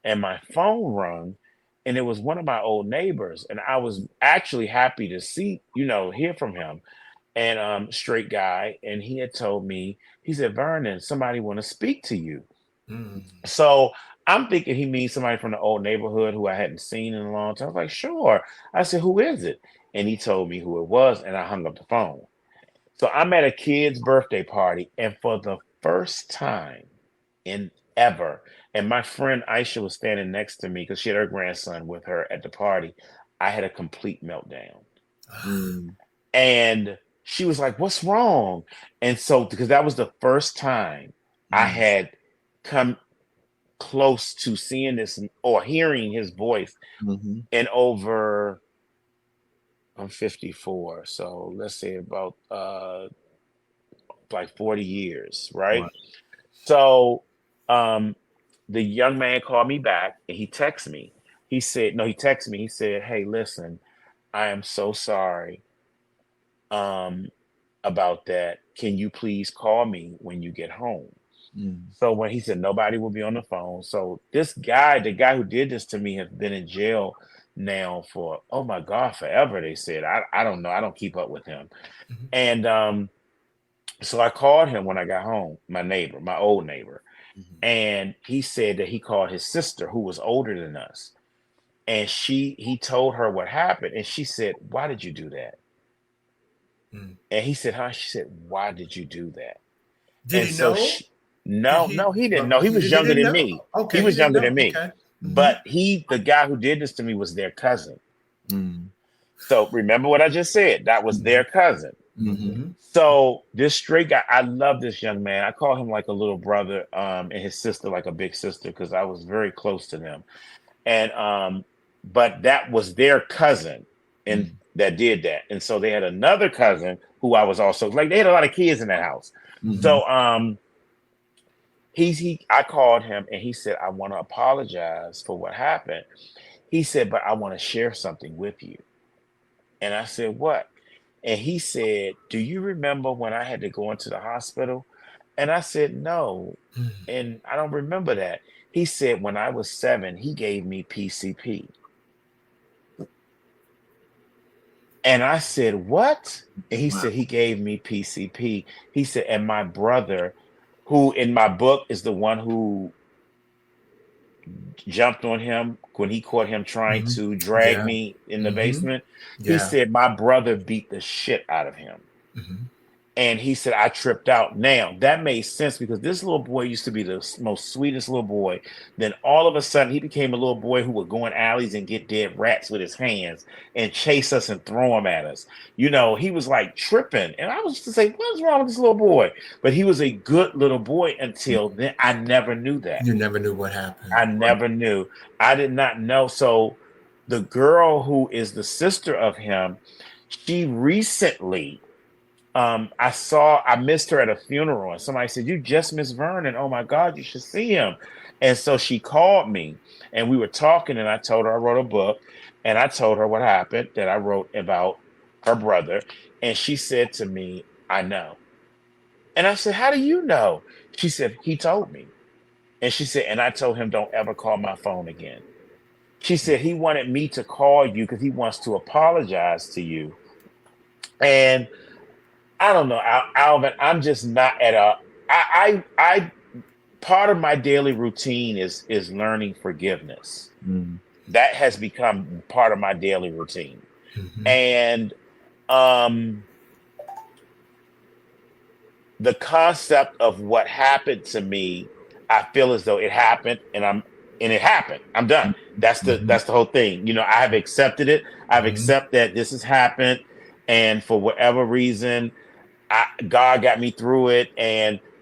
and my phone rung. And it was one of my old neighbors, and I was actually happy to hear from him. And straight guy, and he had told me, he said, Vernon, somebody want to speak to you. So I'm thinking he means somebody from the old neighborhood who I hadn't seen in a long time. I was like, sure. I said, who is it? And he told me who it was, and I hung up the phone. So I'm at a kid's birthday party, and for the first time in ever, and my friend Aisha was standing next to me because she had her grandson with her at the party. I had a complete meltdown. Mm. And she was like, "What's wrong?" And so, because that was the first time I had come close to seeing this or hearing his voice in over, I'm 54, so let's say about like 40 years, right? Wow. So the young man called me back and he texted me. He said, no, he texted me. He said, "Hey, listen, I am so sorry about that. Can you please call me when you get home?" So when he said nobody will be on the phone. So this guy, the guy who did this to me, has been in jail now for, oh my God, forever. They said, I don't know. I don't keep up with him. And so I called him when I got home, my neighbor, my old neighbor. And he said that he called his sister, who was older than us. And he told her what happened. And she said, "Why did you do that?" And he said, "Huh?" She said, "Why did you do that?" Did And he so know? no, he didn't know. He was He younger didn't than know. me. Okay, He was didn't younger know. than me. Okay. But the guy who did this to me was their cousin. So remember what I just said? That was their cousin. So this straight guy, I love this young man. I call him like a little brother, and his sister like a big sister, because I was very close to them. And but that was their cousin and that did that. And so they had another cousin who I was also like, they had a lot of kids in that house. So I called him and he said, "I want to apologize for what happened." He said, "But I want to share something with you." And I said, "What?" And he said, "Do you remember when I had to go into the hospital?" And I said, "No." And I don't remember that. He said, "When I was 7, he gave me PCP." And I said, "What?" And he said, "He gave me PCP." He said, "And my brother, who in my book is the one who jumped on him when he caught him trying to drag me in the basement." He said, "My brother beat the shit out of him." And he said, "I tripped out." Now, that made sense because this little boy used to be the most sweetest little boy. Then all of a sudden, he became a little boy who would go in alleys and get dead rats with his hands and chase us and throw them at us. You know, he was like tripping. And I was just to say, what's wrong with this little boy? But he was a good little boy until then. I never knew that. You never knew what happened. I never knew. I did not know. So the girl who is the sister of him, she recently, I missed her at a funeral and somebody said, "You just missed Vernon. Oh my God, you should see him." And so she called me and we were talking and I told her I wrote a book and I told her what happened that I wrote about her brother. And she said to me, "I know." And I said, "How do you know?" She said, "He told me." And she said, "And I told him don't ever call my phone again." She said, "He wanted me to call you because he wants to apologize to you." And I don't know, Alvin, I'm just not at a, I part of my daily routine is learning forgiveness. That has become part of my daily routine. And the concept of what happened to me, I feel as though it happened and it happened. I'm done. That's the whole thing. You know, I have accepted it. I've accepted that this has happened. And for whatever reason, God got me through it.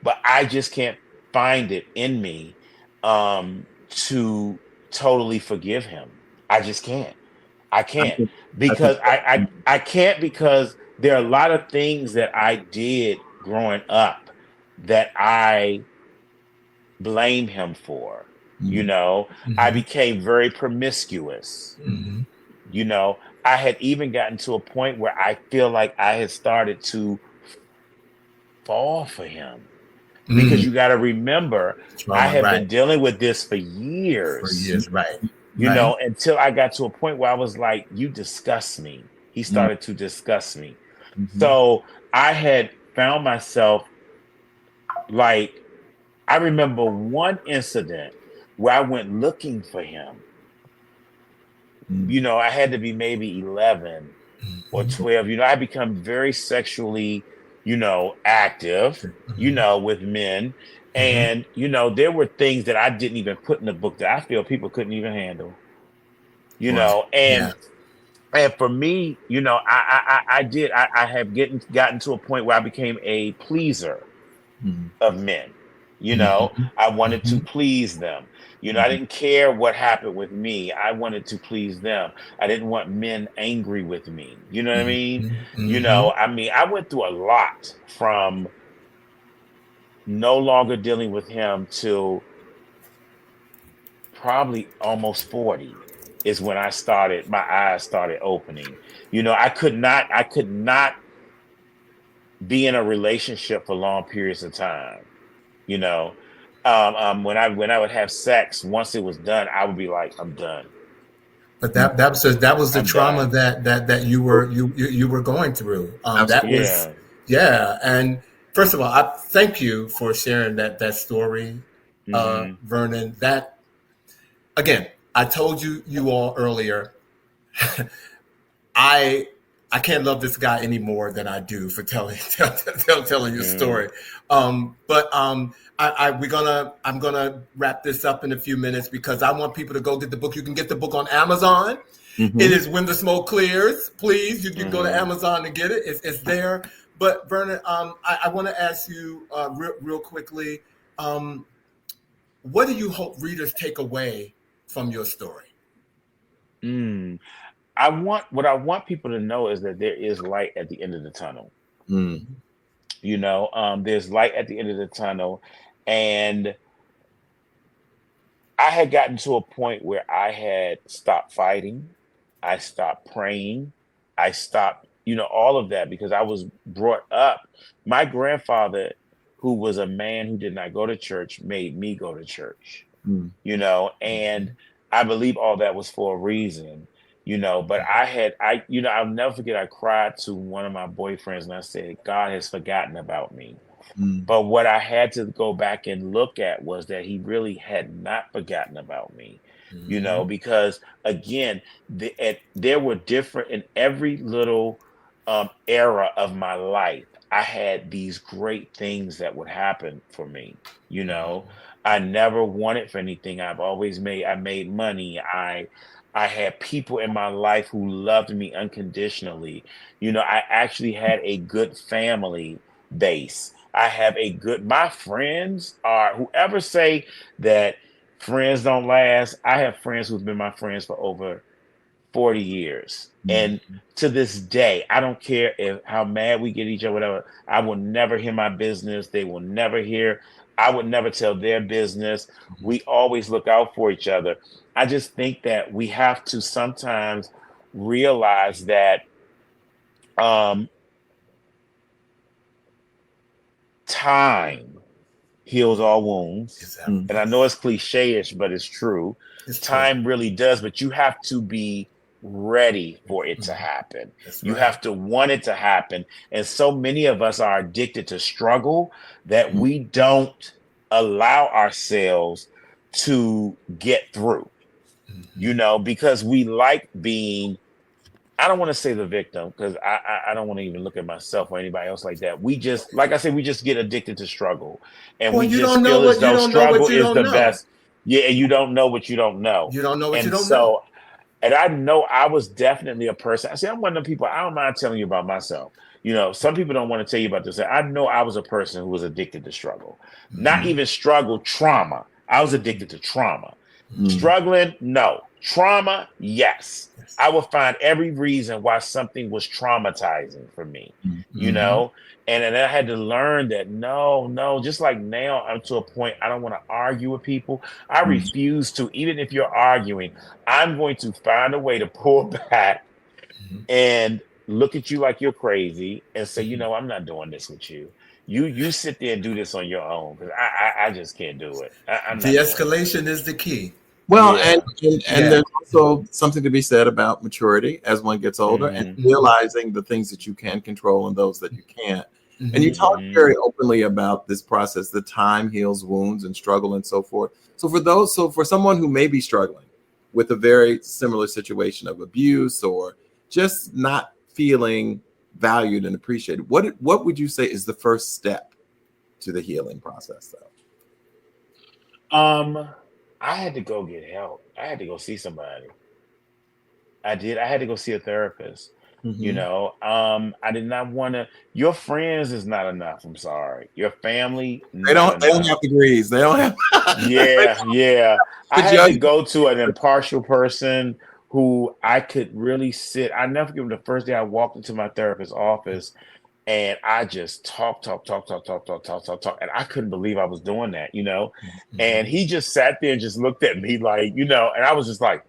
But I just can't find it in me to totally forgive him. I just can't. I can't because I can't because there are a lot of things that I did growing up that I blame him for. You know, I became very promiscuous. You know, I had even gotten to a point where I feel like I had started to fall for him. Because you got to remember, I have been dealing with this for years. You know, until I got to a point where I was like, "You disgust me." He started to disgust me. So I had found myself like, I remember one incident where I went looking for him. You know, I had to be maybe 11 or 12. You know, I become very sexually, active, with men. And, there were things that I didn't even put in the book that I feel people couldn't even handle, and for me, I have gotten to a point where I became a pleaser of men. I wanted to please them. I didn't care what happened with me. I wanted to please them. I didn't want men angry with me. You know what I mean? I went through a lot from no longer dealing with him till probably almost 40 is when my eyes started opening. I could not be in a relationship for long periods of time. When I would have sex, once it was done, I would be like, I'm done. But that was the trauma that you were going through. And first of all, I thank you for sharing that story, Vernon. That, again, I told you all earlier, I can't love this guy any more than I do for telling your story. I'm gonna wrap this up in a few minutes because I want people to go get the book. You can get the book on Amazon. It is When the Smoke Clears. Please, you can go to Amazon and get it. It's there. But Vernon, I want to ask you real quickly, what do you hope readers take away from your story? What I want people to know is that there is light at the end of the tunnel. There's light at the end of the tunnel. And I had gotten to a point where I had stopped fighting. I stopped praying. I stopped, all of that because I was brought up. My grandfather, who was a man who did not go to church, made me go to church, and I believe all that was for a reason. But I'll never forget, I cried to one of my boyfriends and I said, God has forgotten about me. But what I had to go back and look at was that he really had not forgotten about me, because again, there were different in every little era of my life. I had these great things that would happen for me. I never wanted for anything. I made money. I had people in my life who loved me unconditionally. I actually had a good family base. My friends are, whoever say that friends don't last, I have friends who've been my friends for over 40 years. And to this day, I don't care how mad we get each other, whatever. I will never hear my business. They will never hear. I would never tell their business. We always look out for each other. I just think that we have to sometimes realize that time heals all wounds. Exactly. And I know it's cliche-ish, but it's true. Time really does, but you have to be ready for it to happen. You have to want it to happen. And so many of us are addicted to struggle that we don't allow ourselves to get through, because we like being, I don't want to say the victim, because I don't want to even look at myself or anybody else like that. We just, like I said, we just get addicted to struggle. And we just feel as though struggle is the best. Yeah, and you don't know what you don't know. You don't know what you don't know. And I know I was definitely a person. I say, I'm one of the people, I don't mind telling you about myself. Some people don't want to tell you about this. I know I was a person who was addicted to struggle. Not even struggle, trauma. I was addicted to trauma. Struggling, no. Trauma, yes. I would find every reason why something was traumatizing for me, And then I had to learn that no, just like now I'm to a point I don't want to argue with people. I refuse to, even if you're arguing, I'm going to find a way to pull back and look at you like you're crazy and say, I'm not doing this with you. You sit there and do this on your own, because I just can't do it. De-escalation is the key. Well, and there's also something to be said about maturity as one gets older and realizing the things that you can control and those that you can't. And you talk very openly about this process, the time heals wounds and struggle and so forth. So for someone who may be struggling with a very similar situation of abuse or just not feeling valued and appreciated. What would you say is the first step to the healing process, though? I had to go get help. I had to go see somebody. I did. I had to go see a therapist. Mm-hmm. I did not want to. Your friends is not enough. I'm sorry. Your family. They don't have degrees. They don't have. Yeah. I had to go to an impartial person who I could really sit. I never forget the first day I walked into my therapist's office, and I just talk, and I couldn't believe I was doing that. Mm-hmm. And he just sat there and just looked at me like, and I was just like,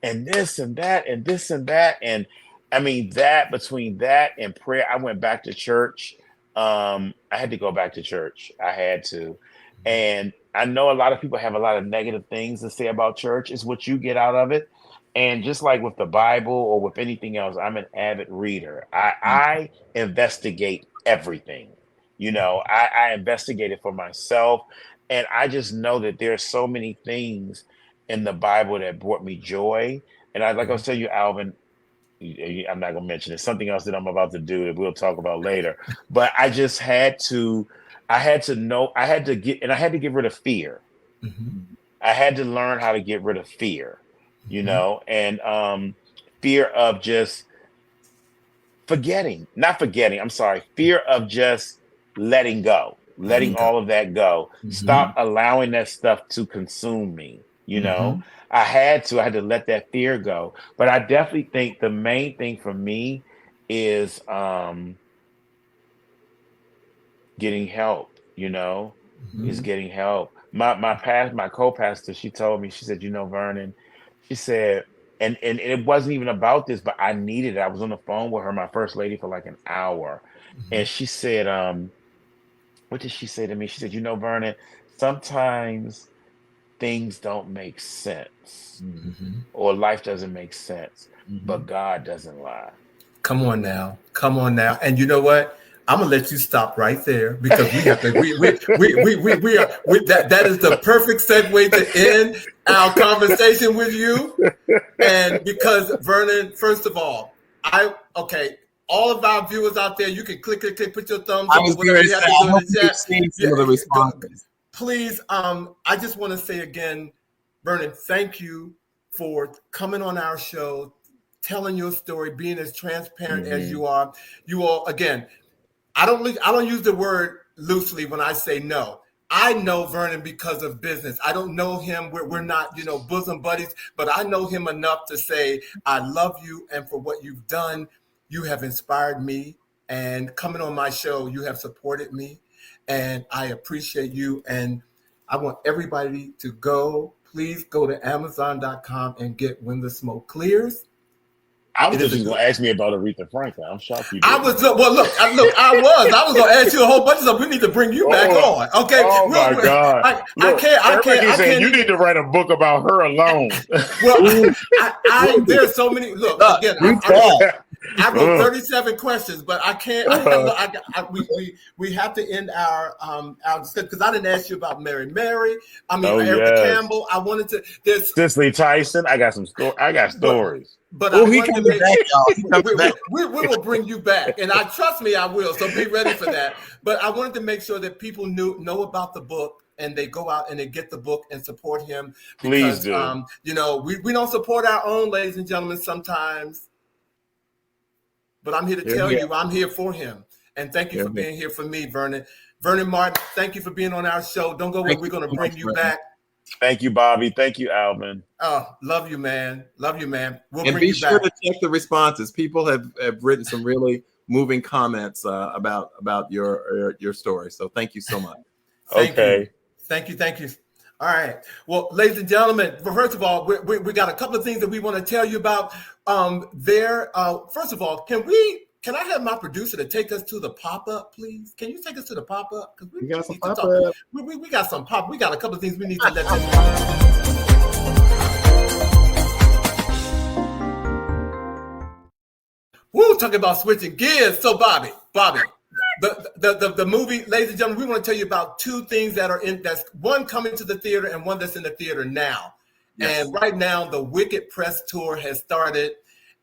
and this and that and this and that. And I mean, that between that and prayer, I went back to church. I had to go back to church. I had to. And I know a lot of people have a lot of negative things to say about church. It's what you get out of it. And just like with the Bible or with anything else, I'm an avid reader. I investigate everything. I investigate it for myself. And I just know that there's so many things in the Bible that brought me joy. And I was telling you, Alvin, I'm not going to mention it. Something else that I'm about to do that we'll talk about later. But I just had to get rid of fear. Mm-hmm. I had to learn how to get rid of fear, and fear of just fear of just letting go, all of that go. Mm-hmm. Stop allowing that stuff to consume me. Mm-hmm. I had to let that fear go. But I definitely think the main thing for me is getting help, is getting help. My co-pastor, she told me, she said, Vernon, she said, and it wasn't even about this, but I needed it. I was on the phone with her, my first lady, for like an hour. Mm-hmm. And she said, what did she say to me? She said, Vernon, sometimes things don't make sense, mm-hmm. or life doesn't make sense, mm-hmm. but God doesn't lie. Come on now. And you know what? I'm gonna let you stop right there because we have to. That is the perfect segue to end our conversation with you. And because Vernon, first of all, all of our viewers out there, you can click, put your thumbs up. Seen some of the responses. Please, I just want to say again, Vernon, thank you for coming on our show, telling your story, being as transparent mm-hmm. as you are. You all, again, I don't use the word loosely when I say no. I know Vernon because of business. I don't know him. We're not, bosom buddies, but I know him enough to say, I love you. And for what you've done, you have inspired me. And coming on my show, you have supported me. And I appreciate you. And I want everybody to please go to Amazon.com and get When the Smoke Clears. I was just going to ask me about Aretha Franklin. I'm shocked you did. I was going to ask you a whole bunch of stuff. We need to bring you back on. Okay. Oh my God. I can't. You need to write a book about her alone. Well, there's so many. Look, again, I wrote 37 questions, but I can't. We have to end our discussion because I didn't ask you about Mary. Erica Campbell. I wanted to. There's Cicely Tyson. I got stories. But we will bring you back, and trust me, I will. So be ready for that. But I wanted to make sure that people know about the book, and they go out and they get the book and support him. Because, please do. We don't support our own, ladies and gentlemen, sometimes. But I'm here to tell you, I'm here for him, and thank you for being here for me, Vernon. Vernon Martin, thank you for being on our show. Don't go away. We're going to bring you back. Thank you, Bobby. Thank you, Alvin. Oh, love you, man. We'll and bring be you sure back. to check the responses. People have written some really moving comments about your story. So thank you so much. Thank you. All right. Well, ladies and gentlemen, first of all, we got a couple of things that we want to tell you about. First of all, can I have my producer to take us to the pop-up, please? Can you take us to the pop-up? Because we got some pop-up. We got some pop. We got a couple of things we need to let them know. We're talking about switching gears. So, Bobby, the movie, ladies and gentlemen, we want to tell you about two things that's one coming to the theater and one that's in the theater now. Yes. And right now, the Wicked press tour has started,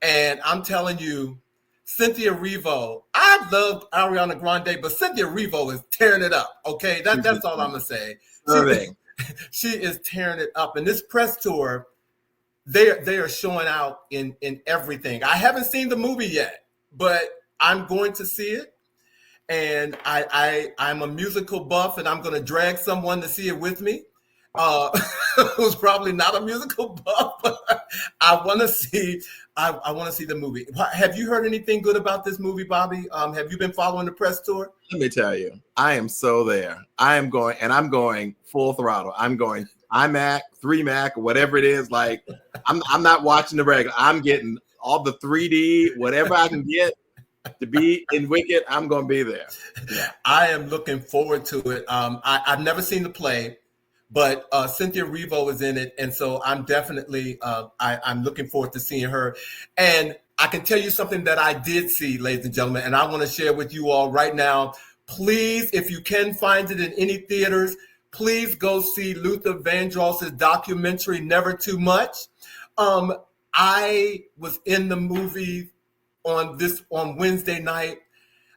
and I'm telling you, Cynthia Erivo. I love Ariana Grande, but Cynthia Erivo is tearing it up. Okay, that's all I'm gonna say. She is tearing it up. And this press tour, they are showing out in everything. I haven't seen the movie yet, but I'm going to see it. And I'm a musical buff, and I'm going to drag someone to see it with me. Who's probably not a musical buff, but I want to see. I want to see the movie. Have you heard anything good about this movie, Bobby? Have you been following the press tour? Let me tell you, I am so there. I'm going full throttle. I'm going iMac, 3Mac, whatever it is. Like I'm not watching the regular. I'm getting all the 3D, whatever I can get to be in Wicked. I'm going to be there. Yeah. I am looking forward to it. I've never seen the play, but Cynthia Erivo is in it, and so I'm definitely I'm looking forward to seeing her. And I can tell you something that I did see, ladies and gentlemen, and I want to share with you all right now. Please, if you can find it in any theaters, please go see Luther Vandross's documentary, Never Too Much. I was in the movie on Wednesday night.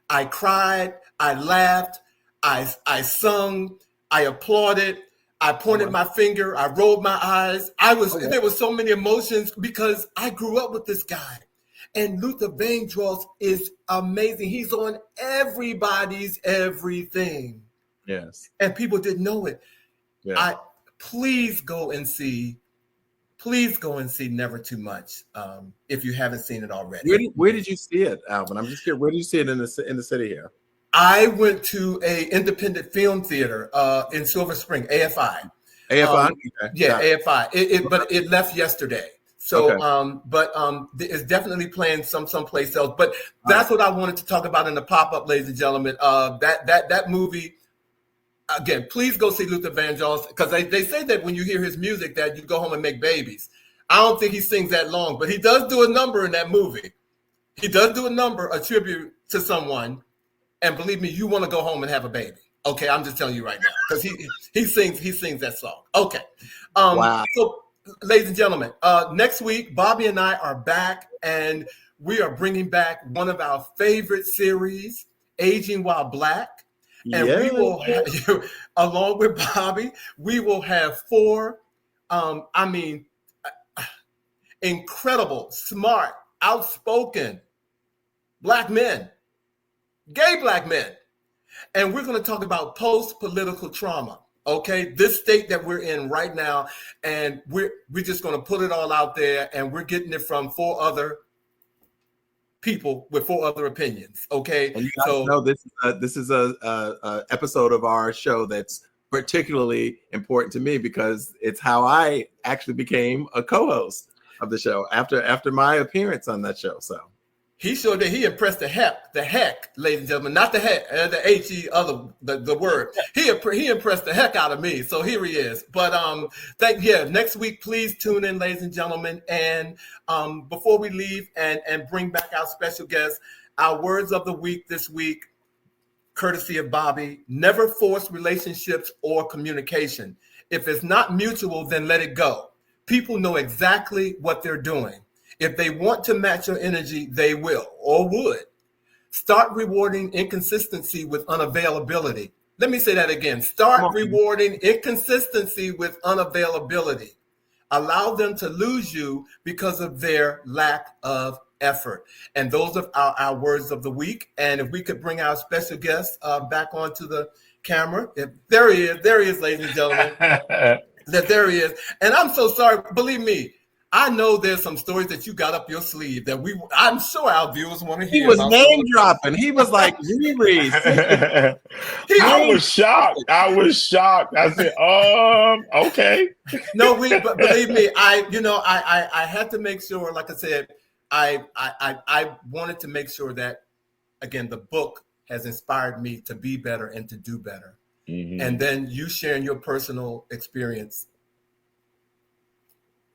I cried, I laughed, I sung, I applauded, I pointed my finger, I rolled my eyes. There were so many emotions because I grew up with this guy. And Luther Vandross is amazing. He's on everybody's everything. Yes. And people didn't know it. Yeah. Please go and see Never Too Much if you haven't seen it already. Where did you see it, Alvin? I'm just curious. Where did you see it in the city here? I went to a independent film theater in Silver Spring, AFI. AFI? Okay. Yeah, AFI. But it left yesterday. So, it's definitely playing someplace else. But that's what I wanted to talk about in the pop-up, ladies and gentlemen. That movie. Again, please go see Luther Vandross, because they say that when you hear his music that you go home and make babies. I don't think he sings that long, but he does do a number in that movie. He does do a number, a tribute to someone, and believe me, you want to go home and have a baby. Okay, I'm just telling you right now, because he sings that song. Okay. Wow. So, ladies and gentlemen, next week, Bobby and I are back, and we are bringing back one of our favorite series, Aging While Black. And we will have, along with Bobby, we will have 4, incredible, smart, outspoken Black men, gay Black men. And we're going to talk about post-political trauma. Okay, this state that we're in right now, and we're just going to put it all out there, and we're getting it from 4 other people with 4 other opinions. Okay, and you guys know this is a episode of our show that's particularly important to me, because it's how I actually became a co-host of the show after my appearance on that show. So he showed that he impressed the heck, ladies and gentlemen, not the heck, the H-E, the word. He impressed the heck out of me. So here he is. But next week, please tune in, ladies and gentlemen. And before we leave and bring back our special guest, our words of the week this week, courtesy of Bobby: never force relationships or communication. If it's not mutual, then let it go. People know exactly what they're doing. If they want to match your energy, they will or would. Start rewarding inconsistency with unavailability. Let me say that again. Start rewarding inconsistency with unavailability. Allow them to lose you because of their lack of effort. And those are our words of the week. And if we could bring our special guest back onto the camera. There he is, ladies and gentlemen. There he is. And I'm so sorry. Believe me, I know there's some stories that you got up your sleeve that I'm sure our viewers want to hear. He was name dropping. He was like, Riri. I was shocked. I said, okay. No, but believe me, I had to make sure, like I said, I wanted to make sure that, again, the book has inspired me to be better and to do better. Mm-hmm. And then you sharing your personal experience.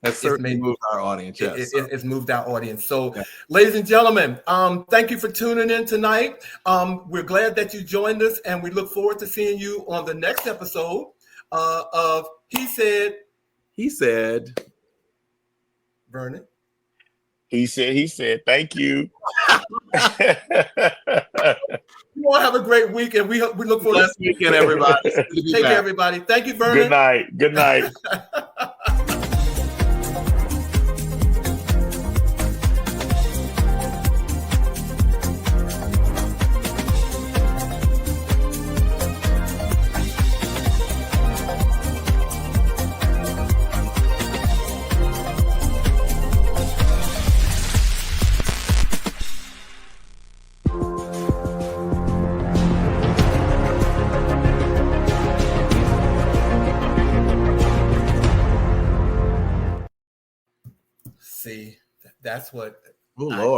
That certainly moved our audience. Yes. It's moved our audience. So, ladies and gentlemen, thank you for tuning in tonight. We're glad that you joined us, and we look forward to seeing you on the next episode of He Said. He said. Vernon. He said, thank you. You all have a great week, and we look forward Blessed weekend, everybody. Take care, everybody. Thank you, Vernon. Good night. Good night. See, that's what. Oh, Lord.